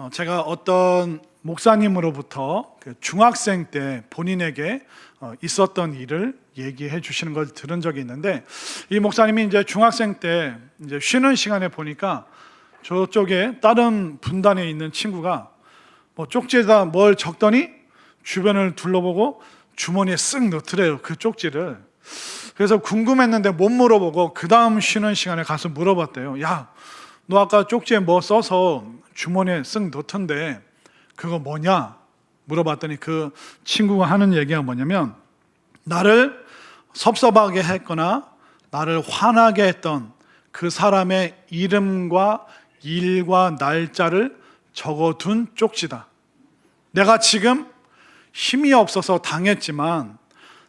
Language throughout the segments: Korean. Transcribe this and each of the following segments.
제가 어떤 목사님으로부터 중학생 때 본인에게 있었던 일을 얘기해 주시는 걸 들은 적이 있는데, 이 목사님이 이제 중학생 때 이제 쉬는 시간에 보니까 저쪽에 다른 분단에 있는 친구가 뭐 쪽지에다 뭘 적더니 주변을 둘러보고 주머니에 쓱 넣더래요, 그 쪽지를. 그래서 궁금했는데 못 물어보고 그 다음 쉬는 시간에 가서 물어봤대요. 야, 너 아까 쪽지에 뭐 써서 주머니에 쓱 넣던데 그거 뭐냐? 물어봤더니 그 친구가 하는 얘기가 뭐냐면, 나를 섭섭하게 했거나 나를 화나게 했던 그 사람의 이름과 일과 날짜를 적어둔 쪽지다. 내가 지금 힘이 없어서 당했지만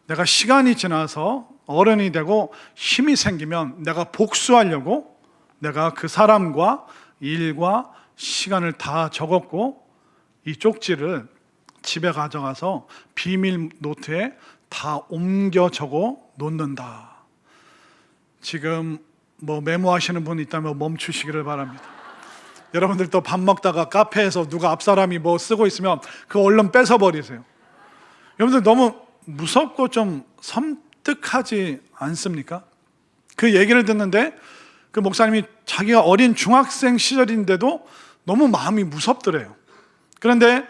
내가 시간이 지나서 어른이 되고 힘이 생기면 내가 복수하려고 내가 그 사람과 일과 시간을 다 적었고, 이 쪽지를 집에 가져가서 비밀 노트에 다 옮겨 적어 놓는다. 지금 뭐 메모하시는 분 있다면 멈추시기를 바랍니다. 여러분들도 밥 먹다가 카페에서 누가 앞사람이 뭐 쓰고 있으면 그거 얼른 뺏어버리세요. 여러분들 너무 무섭고 좀 섬뜩하지 않습니까? 그 얘기를 듣는데 그 목사님이 자기가 어린 중학생 시절인데도 너무 마음이 무섭더래요. 그런데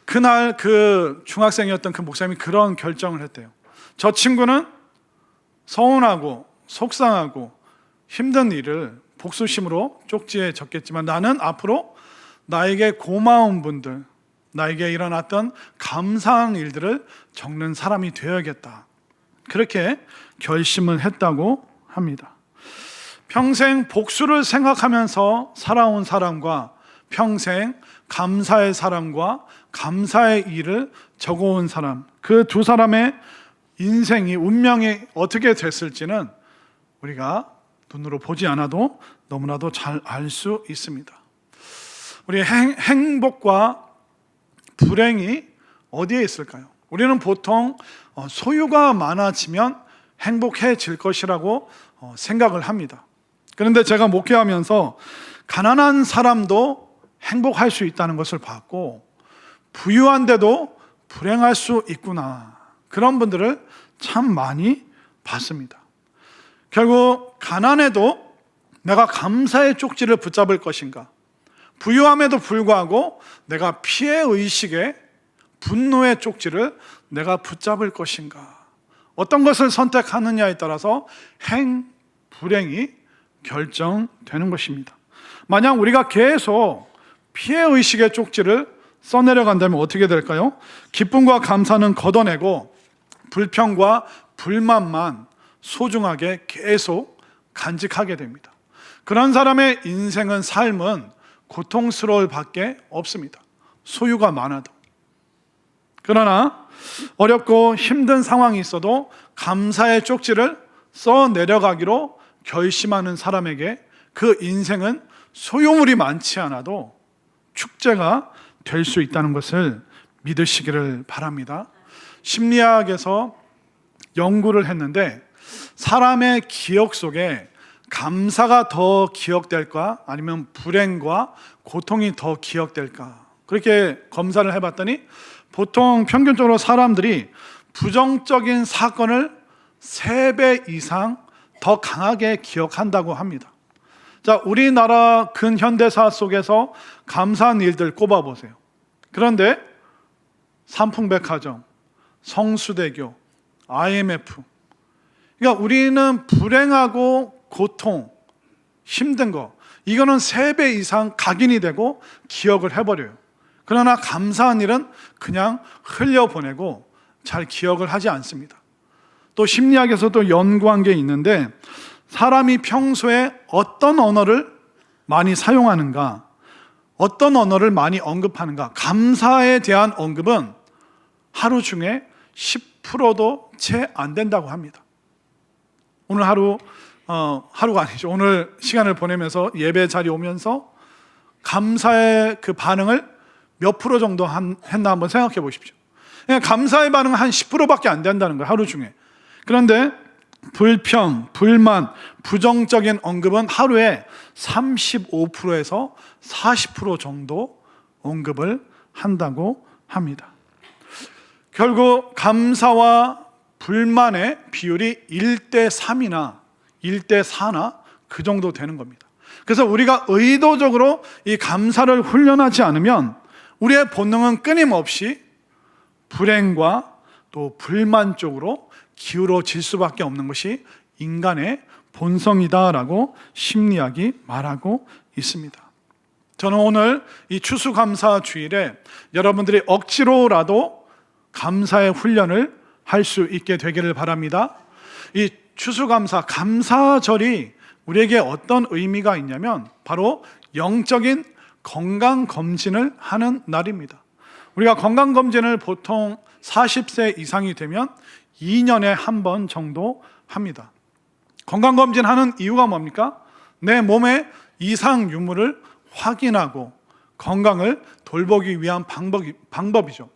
그날 그 중학생이었던 그 목사님이 그런 결정을 했대요. 저 친구는 서운하고 속상하고 힘든 일을 복수심으로 쪽지에 적겠지만 나는 앞으로 나에게 고마운 분들, 나에게 일어났던 감사한 일들을 적는 사람이 되어야겠다. 그렇게 결심을 했다고 합니다. 평생 복수를 생각하면서 살아온 사람과 평생 감사의 사람과 감사의 일을 적어온 사람, 그 두 사람의 인생이, 운명이 어떻게 됐을지는 우리가 눈으로 보지 않아도 너무나도 잘 알 수 있습니다. 우리 행복과 불행이 어디에 있을까요? 우리는 보통 소유가 많아지면 행복해질 것이라고 생각을 합니다. 그런데 제가 목회하면서 가난한 사람도 행복할 수 있다는 것을 봤고, 부유한데도 불행할 수 있구나, 그런 분들을 참 많이 봤습니다. 결국 가난해도 내가 감사의 쪽지를 붙잡을 것인가, 부유함에도 불구하고 내가 피해의식의 분노의 쪽지를 내가 붙잡을 것인가, 어떤 것을 선택하느냐에 따라서 행, 불행이 결정되는 것입니다. 만약 우리가 계속 피해의식의 쪽지를 써내려간다면 어떻게 될까요? 기쁨과 감사는 걷어내고 불평과 불만만 소중하게 계속 간직하게 됩니다. 그런 사람의 인생은, 삶은 고통스러울 밖에 없습니다. 소유가 많아도. 그러나 어렵고 힘든 상황이 있어도 감사의 쪽지를 써내려가기로 결심하는 사람에게 그 인생은 소유물이 많지 않아도 축제가 될 수 있다는 것을 믿으시기를 바랍니다. 심리학에서 연구를 했는데 사람의 기억 속에 감사가 더 기억될까, 아니면 불행과 고통이 더 기억될까, 그렇게 검사를 해봤더니 보통 평균적으로 사람들이 부정적인 사건을 3배 이상 더 강하게 기억한다고 합니다. 자, 우리나라 근현대사 속에서 감사한 일들 꼽아보세요. 그런데 삼풍백화점, 성수대교, IMF, 그러니까 우리는 불행하고 고통, 힘든 거, 이거는 3배 이상 각인이 되고 기억을 해버려요. 그러나 감사한 일은 그냥 흘려보내고 잘 기억을 하지 않습니다. 또 심리학에서도 연구한 게 있는데, 사람이 평소에 어떤 언어를 많이 사용하는가, 어떤 언어를 많이 언급하는가, 감사에 대한 언급은 하루 중에 10%도 채 안 된다고 합니다. 오늘 하루가 아니죠. 오늘 시간을 보내면서 예배 자리 오면서 감사의 그 반응을 몇 프로 정도 했나 한번 생각해 보십시오. 감사의 반응은 한 10%밖에 안 된다는 거예요, 하루 중에. 그런데 불평, 불만, 부정적인 언급은 하루에 35%에서 40% 정도 언급을 한다고 합니다. 결국 감사와 불만의 비율이 1대3이나 1대4나 그 정도 되는 겁니다. 그래서 우리가 의도적으로 이 감사를 훈련하지 않으면 우리의 본능은 끊임없이 불행과 또 불만 쪽으로 기울어질 수밖에 없는 것이 인간의 본성이다라고 심리학이 말하고 있습니다. 저는 오늘 이 추수감사 주일에 여러분들이 억지로라도 감사의 훈련을 할 수 있게 되기를 바랍니다. 이 추수감사, 감사절이 우리에게 어떤 의미가 있냐면 바로 영적인 건강검진을 하는 날입니다. 우리가 건강검진을 보통 40세 이상이 되면 2년에 한 번 정도 합니다. 건강검진하는 이유가 뭡니까? 내 몸의 이상 유무를 확인하고 건강을 돌보기 위한 방법이죠.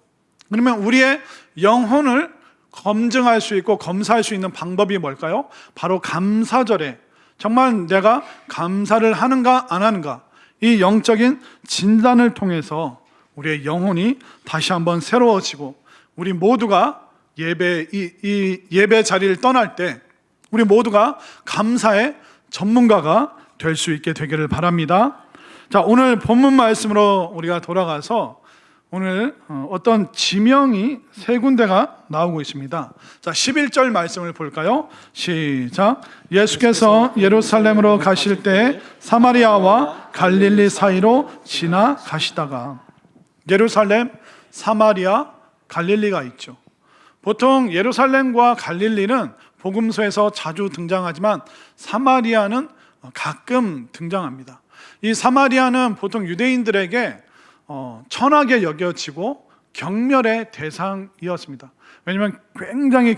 그러면 우리의 영혼을 검증할 수 있고 검사할 수 있는 방법이 뭘까요? 바로 감사절에 정말 내가 감사를 하는가 안 하는가, 이 영적인 진단을 통해서 우리의 영혼이 다시 한번 새로워지고 우리 모두가 이 예배 자리를 떠날 때 우리 모두가 감사의 전문가가 될 수 있게 되기를 바랍니다. 자, 오늘 본문 말씀으로 우리가 돌아가서 오늘 어떤 지명이 세 군데가 나오고 있습니다. 자, 11절 말씀을 볼까요? 시작. 예수께서 예루살렘으로 가실 때 사마리아와 갈릴리 사이로 지나가시다가. 예루살렘, 사마리아, 갈릴리가 있죠. 보통 예루살렘과 갈릴리는 복음서에서 자주 등장하지만 사마리아는 가끔 등장합니다. 이 사마리아는 보통 유대인들에게 천하게 여겨지고 경멸의 대상이었습니다. 왜냐하면 굉장히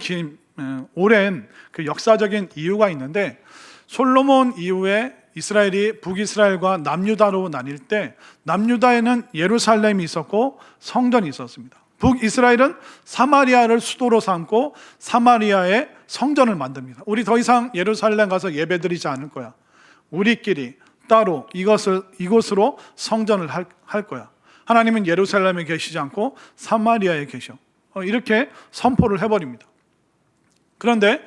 오랜 그 역사적인 이유가 있는데, 솔로몬 이후에 이스라엘이 북이스라엘과 남유다로 나뉠 때 남유다에는 예루살렘이 있었고 성전이 있었습니다. 북이스라엘은 사마리아를 수도로 삼고 사마리아에 성전을 만듭니다. 우리 더 이상 예루살렘 가서 예배드리지 않을 거야. 우리끼리 따로 이곳으로 성전을 할 거야. 하나님은 예루살렘에 계시지 않고 사마리아에 계셔. 이렇게 선포를 해버립니다. 그런데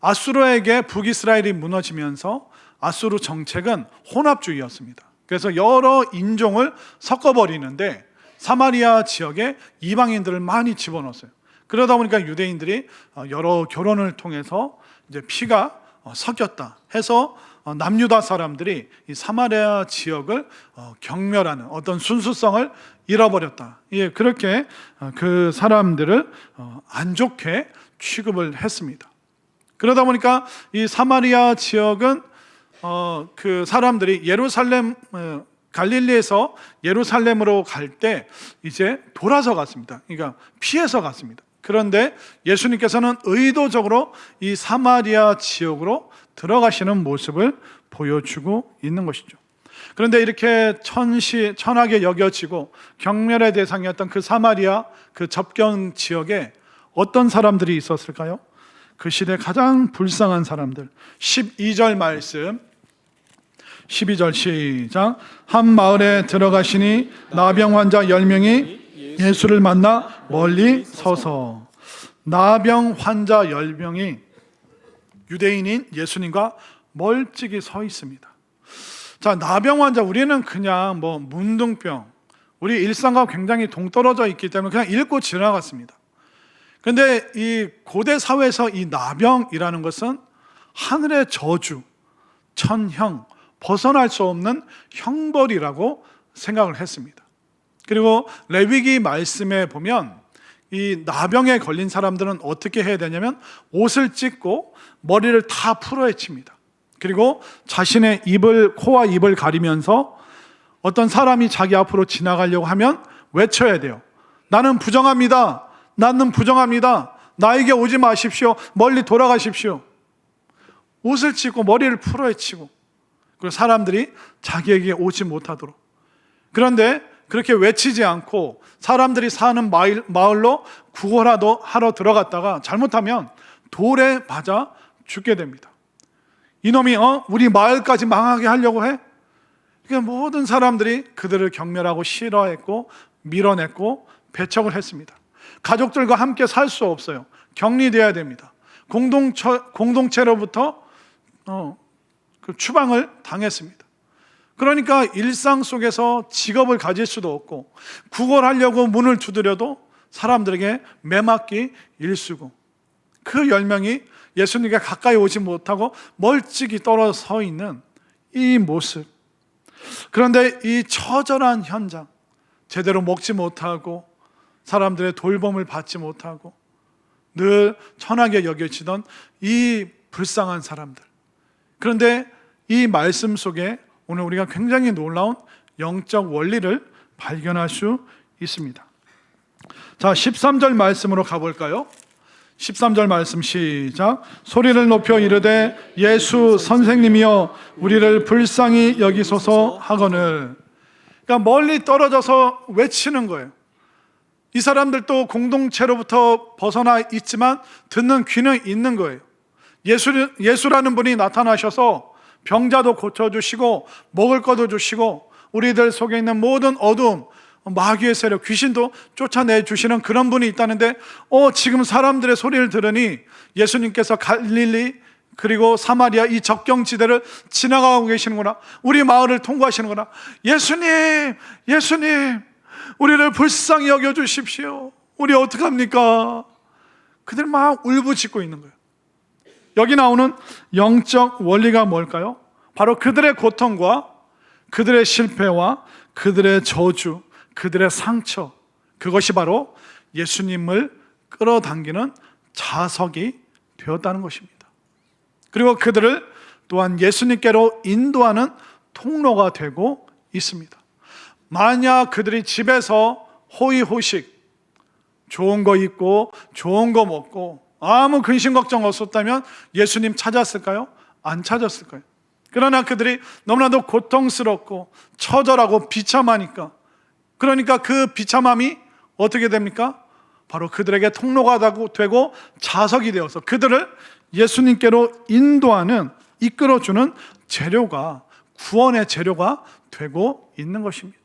아수르에게 북이스라엘이 무너지면서 아수르 정책은 혼합주의였습니다. 그래서 여러 인종을 섞어버리는데 사마리아 지역에 이방인들을 많이 집어넣었어요. 그러다 보니까 유대인들이 여러 결혼을 통해서 이제 피가 섞였다 해서 남유다 사람들이 이 사마리아 지역을 경멸하는 어떤 순수성을 잃어버렸다. 예, 그렇게 그 사람들을 안 좋게 취급을 했습니다. 그러다 보니까 이 사마리아 지역은 그 사람들이 예루살렘 갈릴리에서 예루살렘으로 갈 때 이제 돌아서 갔습니다. 그러니까 피해서 갔습니다. 그런데 예수님께서는 의도적으로 이 사마리아 지역으로 들어가시는 모습을 보여주고 있는 것이죠. 그런데 이렇게 천하게 여겨지고 경멸의 대상이었던 그 사마리아 그 접경 지역에 어떤 사람들이 있었을까요? 그 시대 가장 불쌍한 사람들. 12절 말씀, 12절 시작. 한 마을에 들어가시니 나병 환자 10명이 예수를 만나 멀리 서서. 나병 환자 10명이 유대인인 예수님과 멀찍이 서 있습니다. 자, 나병 환자, 우리는 그냥 문둥병, 우리 일상과 굉장히 동떨어져 있기 때문에 그냥 읽고 지나갔습니다. 그런데 이 고대 사회에서 이 나병이라는 것은 하늘의 저주, 천형, 벗어날 수 없는 형벌이라고 생각을 했습니다. 그리고 레위기 말씀에 보면 이 나병에 걸린 사람들은 어떻게 해야 되냐면 옷을 찢고 머리를 다 풀어헤칩니다. 그리고 자신의 코와 입을 가리면서 어떤 사람이 자기 앞으로 지나가려고 하면 외쳐야 돼요. 나는 부정합니다. 나는 부정합니다. 나에게 오지 마십시오. 멀리 돌아가십시오. 옷을 찢고 머리를 풀어헤치고, 그리고 사람들이 자기에게 오지 못하도록. 그런데 그렇게 외치지 않고 사람들이 사는 마을로 구걸하러 들어갔다가 잘못하면 돌에 맞아 죽게 됩니다. 이놈이 우리 마을까지 망하게 하려고 해? 그러니까 모든 사람들이 그들을 경멸하고 싫어했고 밀어냈고 배척을 했습니다. 가족들과 함께 살 수 없어요. 격리되어야 됩니다. 공동체로부터 추방을 당했습니다. 그러니까 일상 속에서 직업을 가질 수도 없고 구걸하려고 문을 두드려도 사람들에게 매맞기 일쑤고, 그 10명이 예수님께 가까이 오지 못하고 멀찍이 떨어져 서 있는 이 모습. 그런데 이 처절한 현장, 제대로 먹지 못하고 사람들의 돌봄을 받지 못하고 늘 천하게 여겨지던 이 불쌍한 사람들. 그런데 이 말씀 속에 오늘 우리가 굉장히 놀라운 영적 원리를 발견할 수 있습니다. 자, 13절 말씀으로 가볼까요? 13절 말씀 시작. 소리를 높여 이르되 예수 선생님이여 우리를 불쌍히 여기소서 하거늘. 그러니까 멀리 떨어져서 외치는 거예요. 이 사람들도 공동체로부터 벗어나 있지만 듣는 귀는 있는 거예요. 예수라는 분이 나타나셔서 병자도 고쳐주시고 먹을 것도 주시고 우리들 속에 있는 모든 어두움, 마귀의 세력, 귀신도 쫓아내주시는 그런 분이 있다는데 지금 사람들의 소리를 들으니 예수님께서 갈릴리 그리고 사마리아 이 적경지대를 지나가고 계시는구나, 우리 마을을 통과하시는구나. 예수님, 예수님, 우리를 불쌍히 여겨주십시오. 우리 어떡합니까? 그들 막 울부짖고 있는 거예요. 여기 나오는 영적 원리가 뭘까요? 바로 그들의 고통과 그들의 실패와 그들의 저주, 그들의 상처, 그것이 바로 예수님을 끌어당기는 자석이 되었다는 것입니다. 그리고 그들을 또한 예수님께로 인도하는 통로가 되고 있습니다. 만약 그들이 집에서 호의호식, 좋은 거 입고 좋은 거 먹고 아무 근심 걱정 없었다면 예수님 찾았을까요? 안 찾았을까요? 그러나 그들이 너무나도 고통스럽고 처절하고 비참하니까, 그러니까 그 비참함이 어떻게 됩니까? 바로 그들에게 통로가 되고 자석이 되어서 그들을 예수님께로 인도하는, 이끌어주는 재료가, 구원의 재료가 되고 있는 것입니다.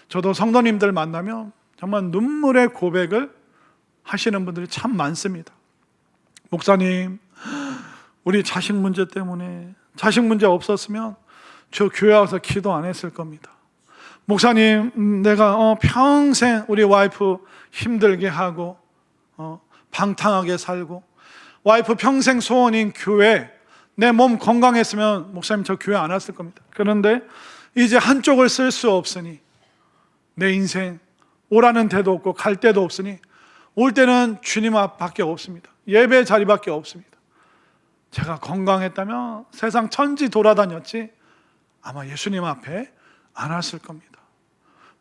저도 성도님들 만나면 정말 눈물의 고백을 하시는 분들이 참 많습니다. 목사님, 우리 자식 문제 때문에, 자식 문제 없었으면 저 교회 와서 기도 안 했을 겁니다. 목사님, 내가 평생 우리 와이프 힘들게 하고 방탕하게 살고 와이프 평생 소원인 교회, 내 몸 건강했으면 목사님 저 교회 안 왔을 겁니다. 그런데 이제 한쪽을 쓸 수 없으니 내 인생 오라는 데도 없고 갈 데도 없으니 올 때는 주님 앞밖에 없습니다. 예배 자리밖에 없습니다. 제가 건강했다면 세상 천지 돌아다녔지 아마 예수님 앞에 안 왔을 겁니다.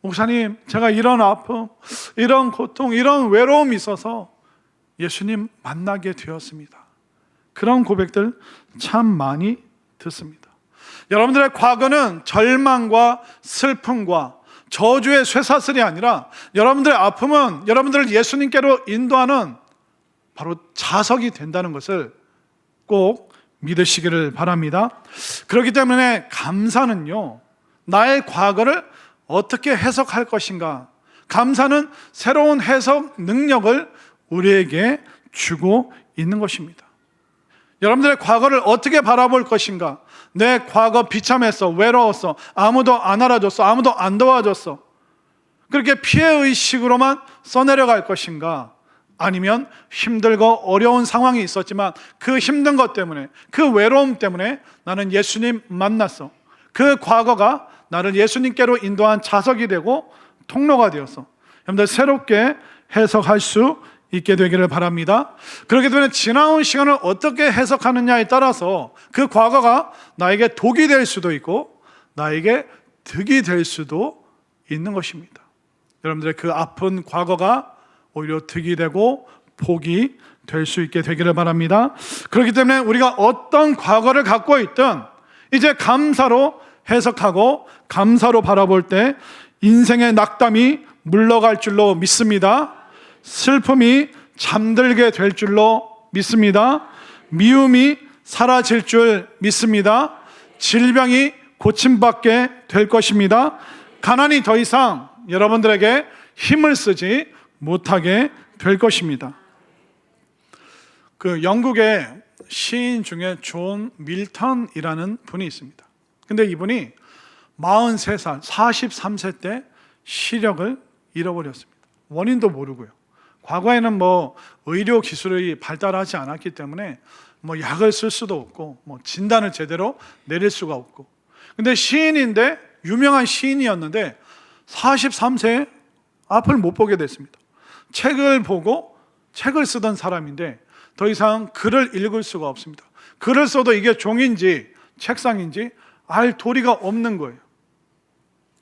목사님, 제가 이런 아픔, 이런 고통, 이런 외로움이 있어서 예수님 만나게 되었습니다. 그런 고백들 참 많이 듣습니다. 여러분들의 과거는 절망과 슬픔과 저주의 쇠사슬이 아니라 여러분들의 아픔은 여러분들을 예수님께로 인도하는 바로 자석이 된다는 것을 꼭 믿으시기를 바랍니다. 그렇기 때문에 감사는요, 나의 과거를 어떻게 해석할 것인가, 감사는 새로운 해석 능력을 우리에게 주고 있는 것입니다. 여러분들의 과거를 어떻게 바라볼 것인가, 내 과거 비참했어, 외로웠어, 아무도 안 알아줬어, 아무도 안 도와줬어, 그렇게 피해의식으로만 써내려갈 것인가, 아니면 힘들고 어려운 상황이 있었지만 그 힘든 것 때문에, 그 외로움 때문에 나는 예수님 만났어, 그 과거가 나를 예수님께로 인도한 자석이 되고 통로가 되어서 여러분들 새롭게 해석할 수 있게 되기를 바랍니다. 그렇기 때문에 지나온 시간을 어떻게 해석하느냐에 따라서 그 과거가 나에게 독이 될 수도 있고 나에게 득이 될 수도 있는 것입니다. 여러분들의 그 아픈 과거가 오히려 득이 되고 복이 될 수 있게 되기를 바랍니다. 그렇기 때문에 우리가 어떤 과거를 갖고 있든 이제 감사로 해석하고 감사로 바라볼 때 인생의 낙담이 물러갈 줄로 믿습니다. 슬픔이 잠들게 될 줄로 믿습니다. 미움이 사라질 줄 믿습니다. 질병이 고침받게 될 것입니다. 가난이 더 이상 여러분들에게 힘을 쓰지 못하게 될 것입니다. 그 영국의 시인 중에 존 밀턴이라는 분이 있습니다. 근데 이분이 43살, 43세 때 시력을 잃어버렸습니다. 원인도 모르고요. 과거에는 의료 기술이 발달하지 않았기 때문에 약을 쓸 수도 없고 진단을 제대로 내릴 수가 없고. 근데 시인인데, 유명한 시인이었는데 43세에 앞을 못 보게 됐습니다. 책을 보고 책을 쓰던 사람인데 더 이상 글을 읽을 수가 없습니다. 글을 써도 이게 종인지 책상인지 알 도리가 없는 거예요.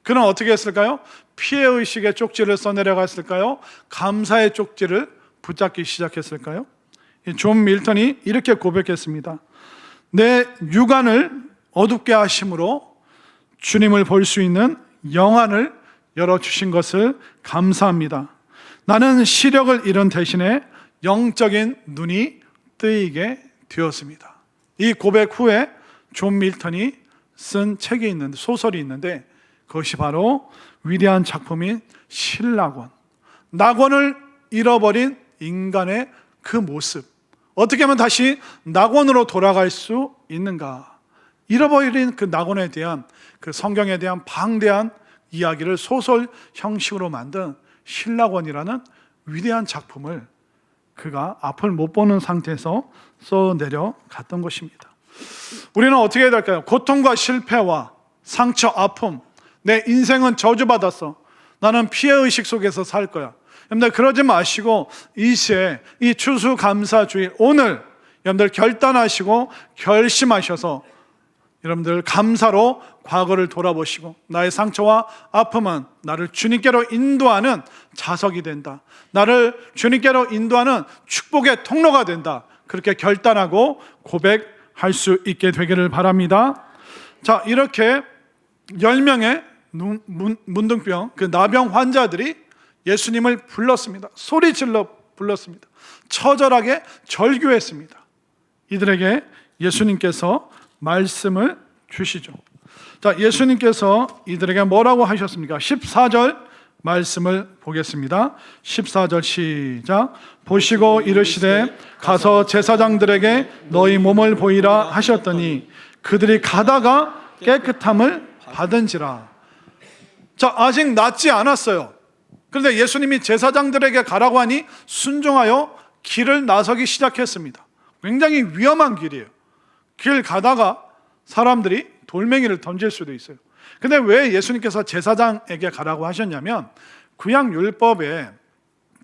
그는 어떻게 했을까요? 피해의식의 쪽지를 써내려갔을까요? 감사의 쪽지를 붙잡기 시작했을까요? 존 밀턴이 이렇게 고백했습니다. 내 육안을 어둡게 하심으로 주님을 볼 수 있는 영안을 열어주신 것을 감사합니다. 나는 시력을 잃은 대신에 영적인 눈이 뜨이게 되었습니다. 이 고백 후에 존 밀턴이 쓴 책이 있는데, 소설이 있는데, 그것이 바로 위대한 작품인 신낙원. 낙원을 잃어버린 인간의 그 모습, 어떻게 하면 다시 낙원으로 돌아갈 수 있는가? 잃어버린 그 낙원에 대한, 그 성경에 대한 방대한 이야기를 소설 형식으로 만든 신낙원이라는 위대한 작품을 그가 앞을 못 보는 상태에서 써내려갔던 것입니다. 우리는 어떻게 해야 될까요? 고통과 실패와 상처, 아픔, 내 인생은 저주받았어, 나는 피해의식 속에서 살 거야. 여러분들 그러지 마시고 이 시에, 이 추수감사주일 오늘 여러분들 결단하시고 결심하셔서 여러분들 감사로 과거를 돌아보시고, 나의 상처와 아픔은 나를 주님께로 인도하는 자석이 된다, 나를 주님께로 인도하는 축복의 통로가 된다, 그렇게 결단하고 고백할 수 있게 되기를 바랍니다. 자, 이렇게 10명의 문둥병, 그 나병 환자들이 예수님을 불렀습니다. 소리질러 불렀습니다. 처절하게 절규했습니다. 이들에게 예수님께서 말씀을 주시죠. 자, 예수님께서 이들에게 뭐라고 하셨습니까? 14절 말씀을 보겠습니다. 14절 시작. 보시고 이르시되 가서 제사장들에게 너희 몸을 보이라 하셨더니 그들이 가다가 깨끗함을 받은지라. 자, 아직 낫지 않았어요. 그런데 예수님이 제사장들에게 가라고 하니 순종하여 길을 나서기 시작했습니다. 굉장히 위험한 길이에요. 길 가다가 사람들이 돌멩이를 던질 수도 있어요. 근데 왜 예수님께서 제사장에게 가라고 하셨냐면, 구약 율법에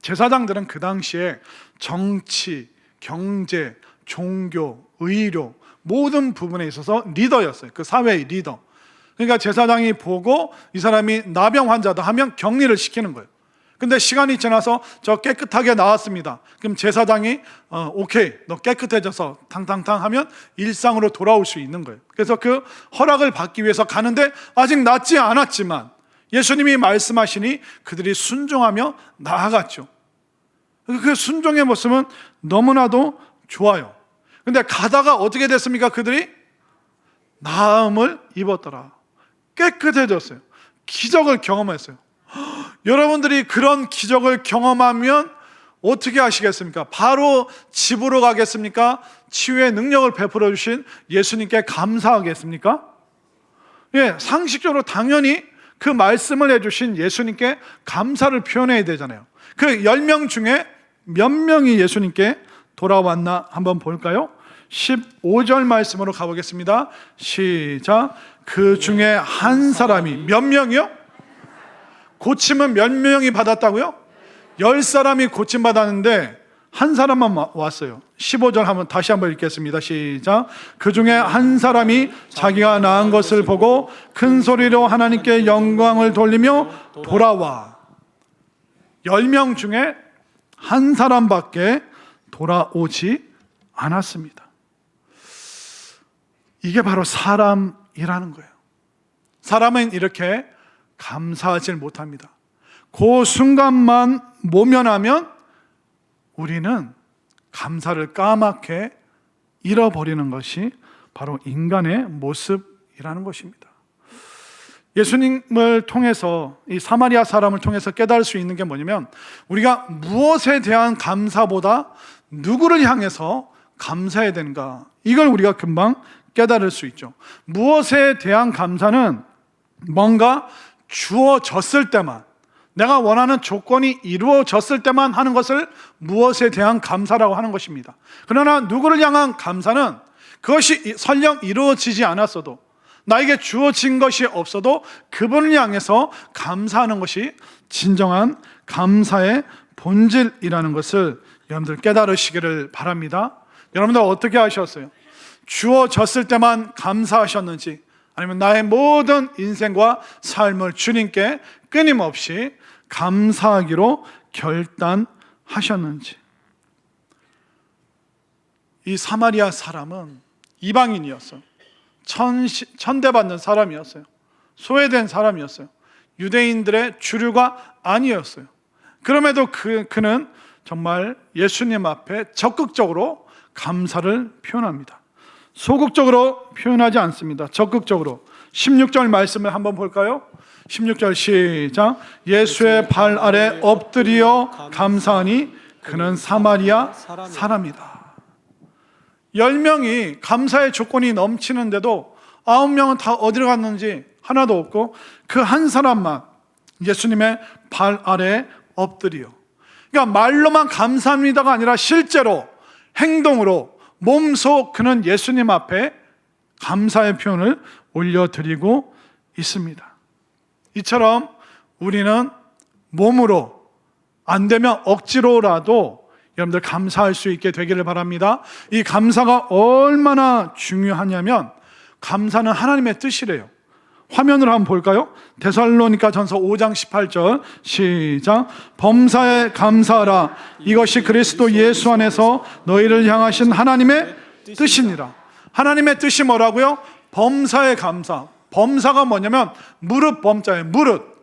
제사장들은 그 당시에 정치, 경제, 종교, 의료 모든 부분에 있어서 리더였어요. 그 사회의 리더. 그러니까 제사장이 보고 이 사람이 나병 환자다 하면 격리를 시키는 거예요. 근데 시간이 지나서 저 깨끗하게 나왔습니다. 그럼 제사장이 오케이, 너 깨끗해져서 탕탕탕 하면 일상으로 돌아올 수 있는 거예요. 그래서 그 허락을 받기 위해서 가는데 아직 낫지 않았지만 예수님이 말씀하시니 그들이 순종하며 나아갔죠. 그 순종의 모습은 너무나도 좋아요. 근데 가다가 어떻게 됐습니까? 그들이 나음을 입었더라. 깨끗해졌어요. 기적을 경험했어요. 여러분들이 그런 기적을 경험하면 어떻게 하시겠습니까? 바로 집으로 가겠습니까? 치유의 능력을 베풀어 주신 예수님께 감사하겠습니까? 예, 상식적으로 당연히 그 말씀을 해주신 예수님께 감사를 표현해야 되잖아요. 그 10명 중에 몇 명이 예수님께 돌아왔나 한번 볼까요? 15절 말씀으로 가보겠습니다. 시작. 그 중에 한 사람이, 몇 명이요? 고침은 몇 명이 받았다고요? 10사람이 고침받았는데 한 사람만 왔어요. 15절 다시 한번 읽겠습니다. 시작. 그 중에 한 사람이 자기가 나은 것을 보고 큰 소리로 하나님께 영광을 돌리며 돌아와. 10명 중에 한 사람밖에 돌아오지 않았습니다. 이게 바로 사람이라는 거예요. 사람은 이렇게 감사하지 못합니다. 그 순간만 모면하면 우리는 감사를 까맣게 잃어버리는 것이 바로 인간의 모습이라는 것입니다. 예수님을 통해서, 이 사마리아 사람을 통해서 깨달을 수 있는 게 뭐냐면, 우리가 무엇에 대한 감사보다 누구를 향해서 감사해야 되는가, 이걸 우리가 금방 깨달을 수 있죠. 무엇에 대한 감사는 뭔가 주어졌을 때만, 내가 원하는 조건이 이루어졌을 때만 하는 것을 무엇에 대한 감사라고 하는 것입니다. 그러나 누구를 향한 감사는 그것이 설령 이루어지지 않았어도, 나에게 주어진 것이 없어도 그분을 향해서 감사하는 것이 진정한 감사의 본질이라는 것을 여러분들 깨달으시기를 바랍니다. 여러분들 어떻게 하셨어요? 주어졌을 때만 감사하셨는지, 아니면 나의 모든 인생과 삶을 주님께 끊임없이 감사하기로 결단하셨는지. 이 사마리아 사람은 이방인이었어요. 천대받는 사람이었어요. 소외된 사람이었어요. 유대인들의 주류가 아니었어요. 그럼에도 그는 정말 예수님 앞에 적극적으로 감사를 표현합니다. 소극적으로 표현하지 않습니다. 적극적으로. 16절 말씀을 한번 볼까요? 16절 시작. 예수의 발 아래 엎드려 감사하니 그는 사마리아 사람이다. 10명이 감사의 조건이 넘치는데도 9명은 다 어디로 갔는지 하나도 없고, 그 한 사람만 예수님의 발 아래 엎드려. 그러니까 말로만 감사합니다가 아니라 실제로 행동으로 몸소 그는 예수님 앞에 감사의 표현을 올려드리고 있습니다. 이처럼 우리는 몸으로, 안 되면 억지로라도 여러분들 감사할 수 있게 되기를 바랍니다. 이 감사가 얼마나 중요하냐면, 감사는 하나님의 뜻이래요. 화면으로 한번 볼까요? 데살로니가 전서 5장 18절 시작. 범사에 감사하라. 이것이 그리스도 예수 안에서 너희를 향하신 하나님의 뜻이니라. 하나님의 뜻이 뭐라고요? 범사에 감사. 범사가 뭐냐면 무릇 범자예요. 무릇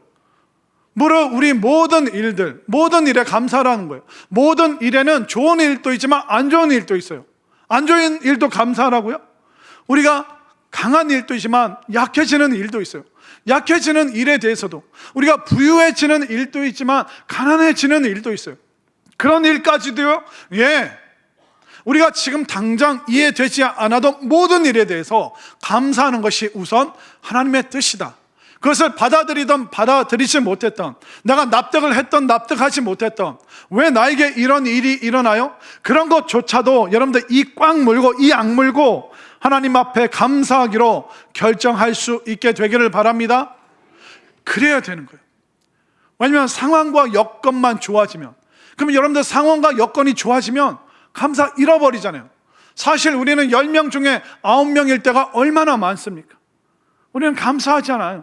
우리 모든 일들, 모든 일에 감사라는 거예요. 모든 일에는 좋은 일도 있지만 안 좋은 일도 있어요. 안 좋은 일도 감사하라고요? 우리가 강한 일도 있지만 약해지는 일도 있어요. 약해지는 일에 대해서도, 우리가 부유해지는 일도 있지만 가난해지는 일도 있어요. 그런 일까지도요, 우리가 지금 당장 이해되지 않아도 모든 일에 대해서 감사하는 것이 우선 하나님의 뜻이다. 그것을 받아들이든 받아들이지 못했던, 내가 납득을 했던 납득하지 못했던, 왜 나에게 이런 일이 일어나요? 그런 것조차도 여러분들 이 꽉 물고 이 악물고 하나님 앞에 감사하기로 결정할 수 있게 되기를 바랍니다. 그래야 되는 거예요. 왜냐하면 상황과 여건만 좋아지면, 그러면 여러분들 상황과 여건이 좋아지면 감사 잃어버리잖아요. 사실 우리는 10명 중에 9명일 때가 얼마나 많습니까? 우리는 감사하지 않아요.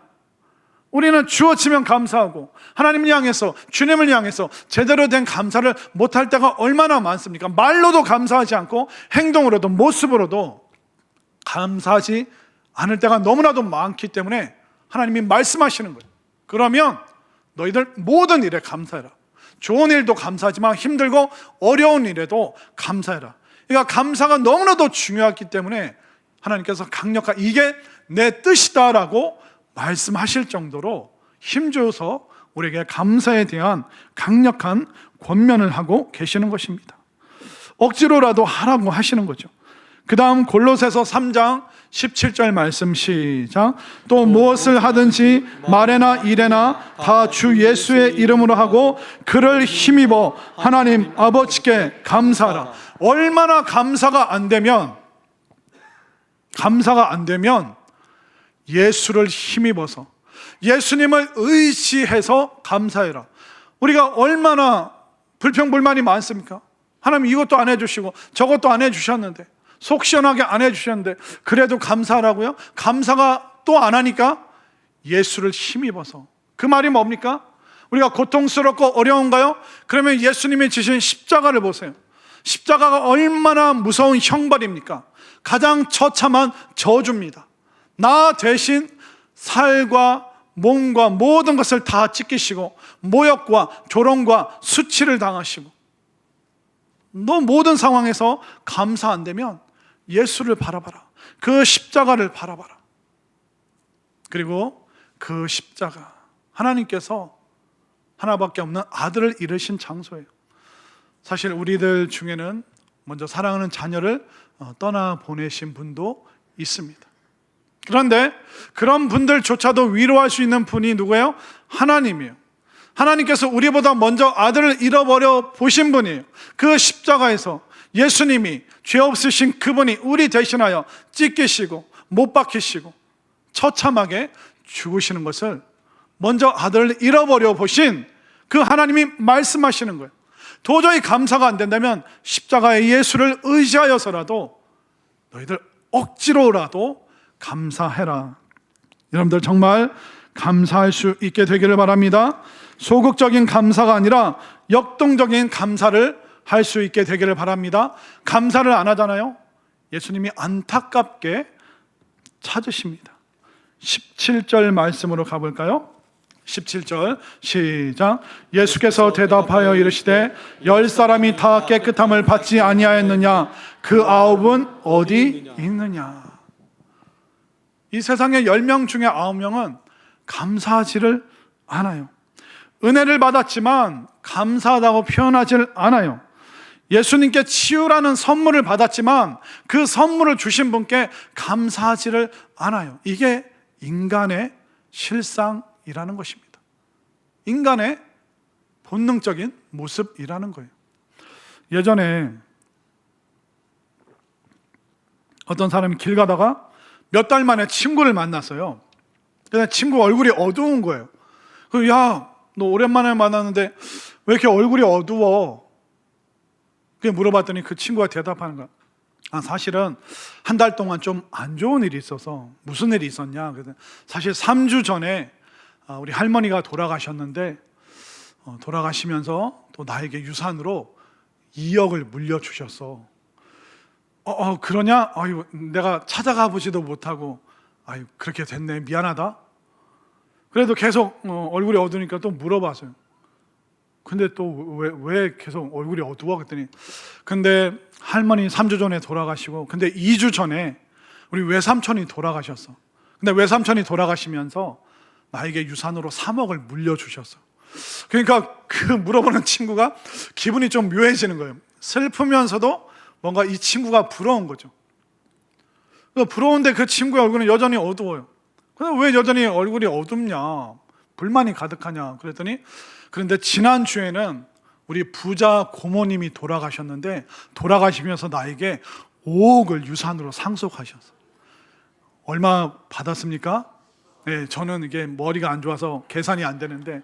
우리는 주어지면 감사하고, 하나님을 향해서, 주님을 향해서 제대로 된 감사를 못할 때가 얼마나 많습니까? 말로도 감사하지 않고 행동으로도, 모습으로도 감사하지 않을 때가 너무나도 많기 때문에 하나님이 말씀하시는 거예요. 그러면 너희들 모든 일에 감사해라. 좋은 일도 감사하지만 힘들고 어려운 일에도 감사해라. 그러니까 감사가 너무나도 중요하기 때문에 하나님께서 강력하게 이게 내 뜻이다라고 말씀하실 정도로 힘줘서 우리에게 감사에 대한 강력한 권면을 하고 계시는 것입니다. 억지로라도 하라고 하시는 거죠. 그 다음 골로새서 3장 17절 말씀 시작. 또 무엇을 하든지 말에나 일에나 다 주 예수의 이름으로 하고 그를 힘입어 하나님 아버지께 감사하라. 얼마나 감사가 안 되면 예수를 힘입어서, 예수님을 의지해서 감사해라. 우리가 얼마나 불평불만이 많습니까? 하나님 이것도 안 해주시고 저것도 안 해주셨는데, 속 시원하게 안 해주셨는데 그래도 감사하라고요? 감사가 또 안 하니까 예수를 힘입어서. 그 말이 뭡니까? 우리가 고통스럽고 어려운가요? 그러면 예수님이 지신 십자가를 보세요. 십자가가 얼마나 무서운 형벌입니까? 가장 처참한 저주입니다. 나 대신 살과 몸과 모든 것을 다 찢기시고 모욕과 조롱과 수치를 당하시고, 너 모든 상황에서 감사 안 되면 예수를 바라봐라. 그 십자가를 바라봐라. 그리고 그 십자가, 하나님께서 하나밖에 없는 아들을 잃으신 장소예요. 사실 우리들 중에는 먼저 사랑하는 자녀를 떠나보내신 분도 있습니다. 그런데 그런 분들조차도 위로할 수 있는 분이 누구예요? 하나님이에요. 하나님께서 우리보다 먼저 아들을 잃어버려 보신 분이에요. 그 십자가에서 예수님이 죄 없으신 그분이 우리 대신하여 찢기시고 못 박히시고 처참하게 죽으시는 것을 먼저 아들을 잃어버려 보신 그 하나님이 말씀하시는 거예요. 도저히 감사가 안 된다면 십자가의 예수를 의지하여서라도 너희들 억지로라도 감사해라. 여러분들 정말 감사할 수 있게 되기를 바랍니다. 소극적인 감사가 아니라 역동적인 감사를 할 수 있게 되기를 바랍니다. 감사를 안 하잖아요. 예수님이 안타깝게 찾으십니다. 17절 말씀으로 가볼까요? 17절 시작. 예수께서 대답하여 이르시되 10사람이 다 깨끗함을 받지 아니하였느냐? 그 9은 어디 있느냐? 이 세상의 10명 중에 9명은 감사하지를 않아요. 은혜를 받았지만 감사하다고 표현하지를 않아요. 예수님께 치유라는 선물을 받았지만 그 선물을 주신 분께 감사하지를 않아요. 이게 인간의 실상이라는 것입니다. 인간의 본능적인 모습이라는 거예요. 예전에 어떤 사람이 길 가다가 몇 달 만에 친구를 만났어요. 근데 친구 얼굴이 어두운 거예요. 야, 너 오랜만에 만났는데 왜 이렇게 얼굴이 어두워? 그게 물어봤더니 그 친구가 대답하는 거야. 사실은 한 달 동안 좀 안 좋은 일이 있어서. 무슨 일이 있었냐? 그래서 사실 3주 전에 우리 할머니가 돌아가셨는데 돌아가시면서 또 나에게 유산으로 2억을 물려주셨어. 그러냐? 아유, 내가 찾아가 보지도 못하고 아유, 그렇게 됐네. 미안하다. 그래도 계속 얼굴이 어두우니까 또 물어봤어요. 근데 또 왜 계속 얼굴이 어두워? 그랬더니 근데 할머니 3주 전에 돌아가시고 근데 2주 전에 우리 외삼촌이 돌아가셨어. 근데 외삼촌이 돌아가시면서 나에게 유산으로 3억을 물려주셨어. 그러니까 그 물어보는 친구가 기분이 좀 묘해지는 거예요. 슬프면서도 뭔가 이 친구가 부러운 거죠. 부러운데 그 친구의 얼굴은 여전히 어두워요. 근데 왜 여전히 얼굴이 어둡냐? 불만이 가득하냐? 그랬더니 그런데 지난주에는 우리 부자 고모님이 돌아가셨는데 돌아가시면서 나에게 5억을 유산으로 상속하셨어요. 얼마 받았습니까? 네, 저는 이게 머리가 안 좋아서 계산이 안 되는데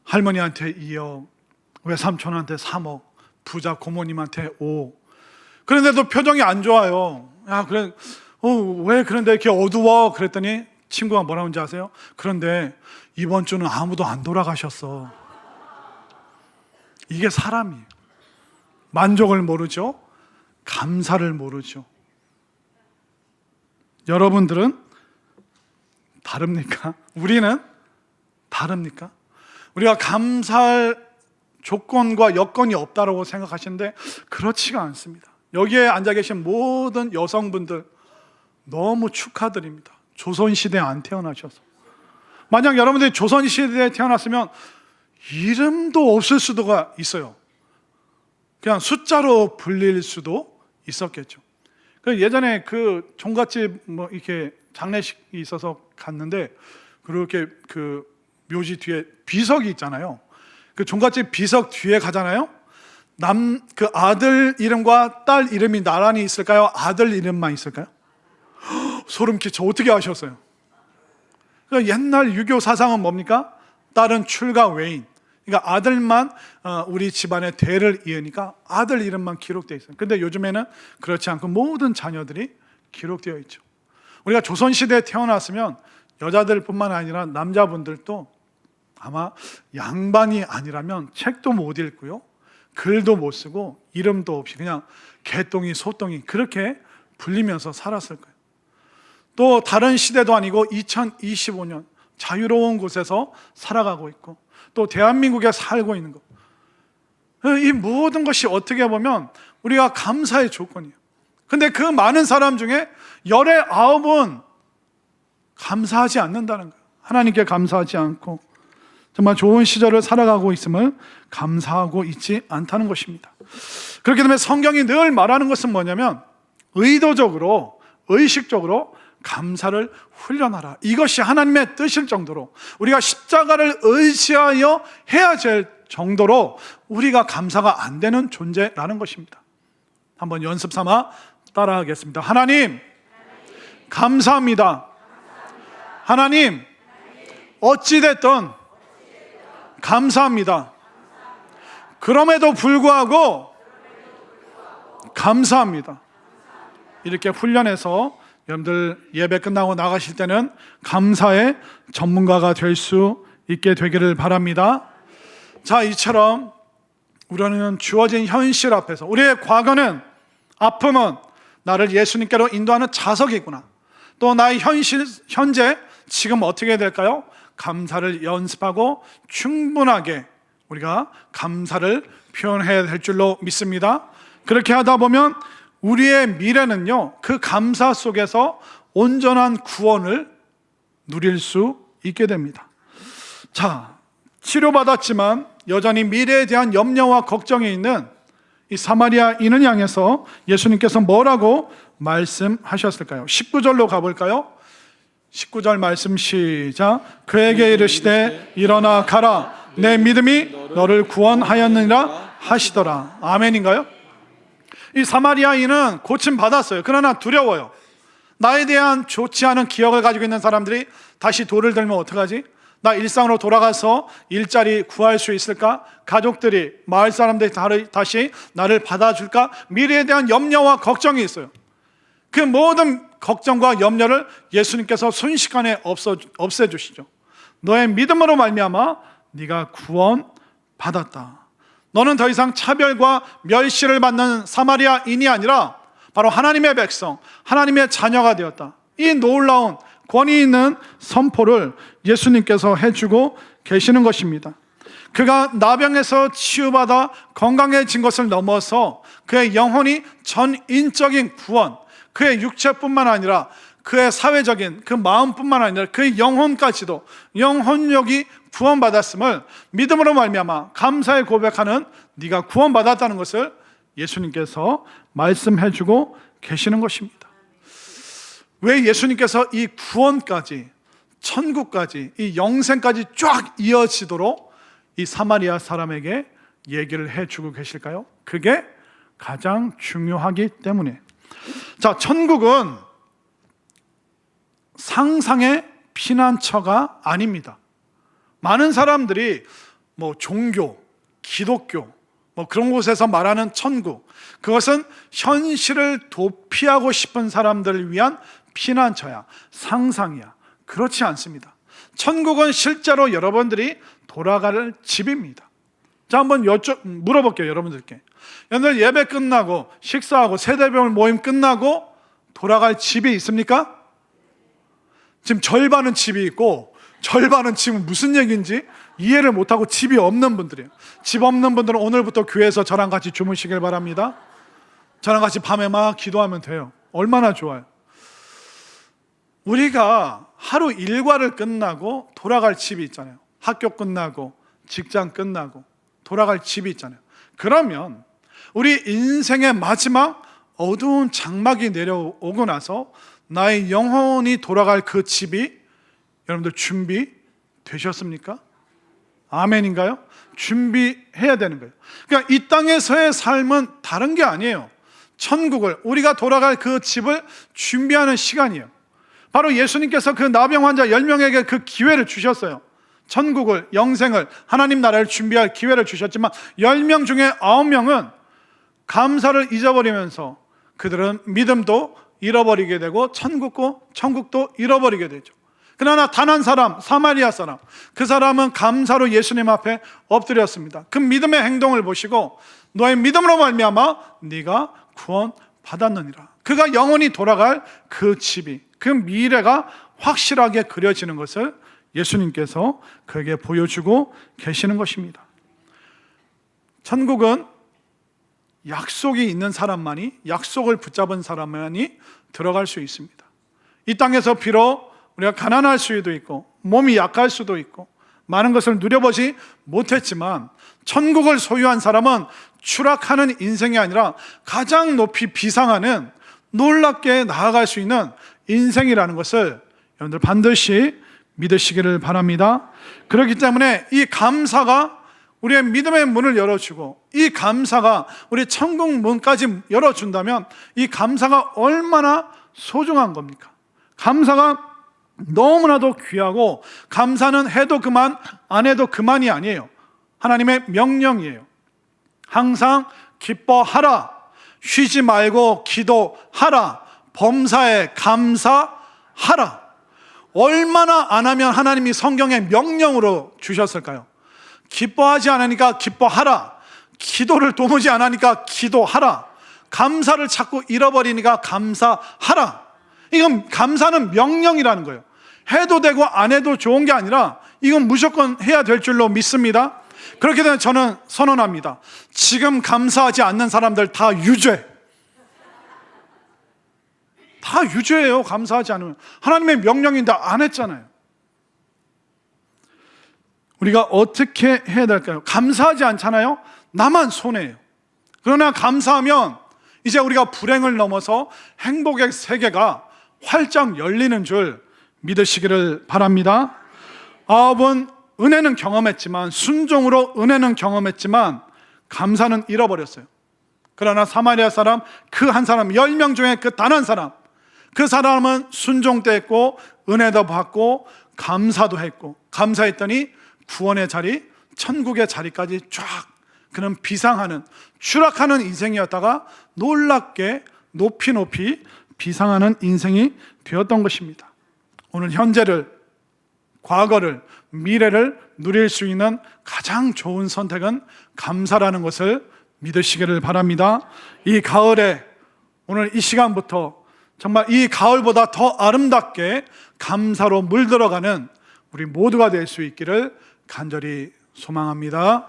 할머니한테 2억, 외삼촌한테 3억, 부자 고모님한테 5억. 그런데도 표정이 안 좋아요. 야, 그래, 왜 그런데 이렇게 어두워? 그랬더니 친구가 뭐라고 하는지 아세요? 그런데 이번 주는 아무도 안 돌아가셨어. 이게 사람이에요. 만족을 모르죠. 감사를 모르죠. 여러분들은 다릅니까? 우리는 다릅니까? 우리가 감사할 조건과 여건이 없다고 생각하시는데 그렇지가 않습니다. 여기에 앉아 계신 모든 여성분들 너무 축하드립니다. 조선시대에 안 태어나셔서. 만약 여러분들이 조선시대에 태어났으면 이름도 없을 수도 있어요. 그냥 숫자로 불릴 수도 있었겠죠. 예전에 그 종갓집 이렇게 장례식이 있어서 갔는데 그렇게 그 묘지 뒤에 비석이 있잖아요. 그 종갓집 비석 뒤에 가잖아요. 그 아들 이름과 딸 이름이 나란히 있을까요? 아들 이름만 있을까요? 소름 끼쳐. 어떻게 아셨어요? 옛날 유교 사상은 뭡니까? 딸은 출가 외인. 그러니까 아들만 우리 집안의 대를 이으니까 아들 이름만 기록되어 있어요. 근데 요즘에는 그렇지 않고 모든 자녀들이 기록되어 있죠. 우리가 조선시대에 태어났으면 여자들뿐만 아니라 남자분들도 아마 양반이 아니라면 책도 못 읽고요, 글도 못 쓰고 이름도 없이 그냥 개똥이 소똥이 그렇게 불리면서 살았을 거예요. 또 다른 시대도 아니고 2025년 자유로운 곳에서 살아가고 있고 또 대한민국에 살고 있는 것, 이 모든 것이 어떻게 보면 우리가 감사의 조건이에요. 근데 그 많은 사람 중에 열의 9은 감사하지 않는다는 거예요. 하나님께 감사하지 않고 정말 좋은 시절을 살아가고 있음을 감사하고 있지 않다는 것입니다. 그렇기 때문에 성경이 늘 말하는 것은 뭐냐면 의도적으로, 의식적으로 감사를 훈련하라. 이것이 하나님의 뜻일 정도로, 우리가 십자가를 의지하여 해야 될 정도로 우리가 감사가 안 되는 존재라는 것입니다. 한번 연습 삼아 따라하겠습니다. 하나님, 감사합니다. 하나님, 어찌됐든 감사합니다. 그럼에도 불구하고 감사합니다. 이렇게 훈련해서 여러분들 예배 끝나고 나가실 때는 감사의 전문가가 될 수 있게 되기를 바랍니다. 자, 이처럼 우리는 주어진 현실 앞에서, 우리의 과거는, 아픔은 나를 예수님께로 인도하는 자석이구나, 또 나의 현재 지금 어떻게 해야 될까요? 감사를 연습하고 충분하게 우리가 감사를 표현해야 될 줄로 믿습니다. 그렇게 하다 보면 우리의 미래는요, 그 감사 속에서 온전한 구원을 누릴 수 있게 됩니다. 자, 치료받았지만 여전히 미래에 대한 염려와 걱정이 있는 이 사마리아인을 향해서 예수님께서 뭐라고 말씀하셨을까요? 19절로 가볼까요? 19절 말씀 시작. 그에게 이르시되 일어나 가라, 내 믿음이 너를 구원하였느니라 하시더라. 아멘인가요? 이 사마리아인은 고침받았어요. 그러나 두려워요. 나에 대한 좋지 않은 기억을 가지고 있는 사람들이 다시 돌을 들면 어떡하지? 나 일상으로 돌아가서 일자리 구할 수 있을까? 가족들이, 마을 사람들이 다시 나를 받아줄까? 미래에 대한 염려와 걱정이 있어요. 그 모든 걱정과 염려를 예수님께서 순식간에 없애주시죠. 너의 믿음으로 말미암아 네가 구원받았다. 너는 더 이상 차별과 멸시를 받는 사마리아인이 아니라 바로 하나님의 백성, 하나님의 자녀가 되었다. 이 놀라운 권위 있는 선포를 예수님께서 해주고 계시는 것입니다. 그가 나병에서 치유받아 건강해진 것을 넘어서 그의 영혼이 전인적인 구원, 그의 육체뿐만 아니라 그의 사회적인 그 마음뿐만 아니라 그의 영혼까지도, 영혼력이 구원받았음을 믿음으로 말미암아 감사의 고백하는 네가 구원받았다는 것을 예수님께서 말씀해주고 계시는 것입니다. 왜 예수님께서 이 구원까지, 천국까지, 이 영생까지 쫙 이어지도록 이 사마리아 사람에게 얘기를 해주고 계실까요? 그게 가장 중요하기 때문에. 자, 천국은 상상의 피난처가 아닙니다. 많은 사람들이 종교, 기독교 그런 곳에서 말하는 천국, 그것은 현실을 도피하고 싶은 사람들을 위한 피난처야, 상상이야. 그렇지 않습니다. 천국은 실제로 여러분들이 돌아갈 집입니다. 자, 한번 물어볼게요. 여러분들께. 여러분들 예배 끝나고 식사하고 세대별 모임 끝나고 돌아갈 집이 있습니까? 지금 절반은 집이 있고 절반은 지금 무슨 얘기인지 이해를 못하고 집이 없는 분들이에요. 집 없는 분들은 오늘부터 교회에서 저랑 같이 주무시길 바랍니다. 저랑 같이 밤에 막 기도하면 돼요. 얼마나 좋아요. 우리가 하루 일과를 끝나고 돌아갈 집이 있잖아요. 학교 끝나고 직장 끝나고 돌아갈 집이 있잖아요. 그러면 우리 인생의 마지막 어두운 장막이 내려오고 나서 나의 영혼이 돌아갈 그 집이 여러분들 준비되셨습니까? 아멘인가요? 준비해야 되는 거예요. 그러니까 이 땅에서의 삶은 다른 게 아니에요. 천국을, 우리가 돌아갈 그 집을 준비하는 시간이에요. 바로 예수님께서 그 나병 환자 10명에게 그 기회를 주셨어요. 천국을, 영생을, 하나님 나라를 준비할 기회를 주셨지만 10명 중에 9명은 감사를 잊어버리면서 그들은 믿음도 잃어버리게 되고 천국도 잃어버리게 되죠. 그러나 단 한 사람, 사마리아 사람, 그 사람은 감사로 예수님 앞에 엎드렸습니다. 그 믿음의 행동을 보시고 너의 믿음으로 말미암아 네가 구원받았느니라. 그가 영원히 돌아갈 그 집이, 그 미래가 확실하게 그려지는 것을 예수님께서 그에게 보여주고 계시는 것입니다. 천국은 약속이 있는 사람만이, 약속을 붙잡은 사람만이 들어갈 수 있습니다. 이 땅에서 비록 우리가 가난할 수도 있고 몸이 약할 수도 있고 많은 것을 누려보지 못했지만 천국을 소유한 사람은 추락하는 인생이 아니라 가장 높이 비상하는 놀랍게 나아갈 수 있는 인생이라는 것을 여러분들 반드시 믿으시기를 바랍니다. 그렇기 때문에 이 감사가 우리의 믿음의 문을 열어주고 이 감사가 우리 천국 문까지 열어준다면 이 감사가 얼마나 소중한 겁니까? 감사가 너무나도 귀하고 감사는 해도 그만 안 해도 그만이 아니에요. 하나님의 명령이에요. 항상 기뻐하라, 쉬지 말고 기도하라, 범사에 감사하라. 얼마나 안 하면 하나님이 성경에 명령으로 주셨을까요? 기뻐하지 않으니까 기뻐하라, 기도를 도무지 안 하니까 기도하라, 감사를 자꾸 잃어버리니까 감사하라. 이건 감사는 명령이라는 거예요. 해도 되고 안 해도 좋은 게 아니라 이건 무조건 해야 될 줄로 믿습니다. 그렇게 되면 저는 선언합니다. 지금 감사하지 않는 사람들 다 유죄. 다 유죄예요. 감사하지 않으면. 하나님의 명령인데 안 했잖아요. 우리가 어떻게 해야 될까요? 감사하지 않잖아요. 나만 손해예요. 그러나 감사하면 이제 우리가 불행을 넘어서 행복의 세계가 활짝 열리는 줄 믿으시기를 바랍니다. 아합은 은혜는 경험했지만, 순종으로 은혜는 경험했지만 감사는 잃어버렸어요. 그러나 사마리아 사람, 그 한 사람, 10명 중에 그 단 한 사람, 그 사람은 순종도 했고 은혜도 받고 감사도 했고, 감사했더니 구원의 자리, 천국의 자리까지 쫙 그는 비상하는, 추락하는 인생이었다가 놀랍게 높이 비상하는 인생이 되었던 것입니다. 오늘 현재를, 과거를, 미래를 누릴 수 있는 가장 좋은 선택은 감사라는 것을 믿으시기를 바랍니다. 이 가을에, 오늘 이 시간부터 정말 이 가을보다 더 아름답게 감사로 물들어가는 우리 모두가 될 수 있기를 간절히 소망합니다.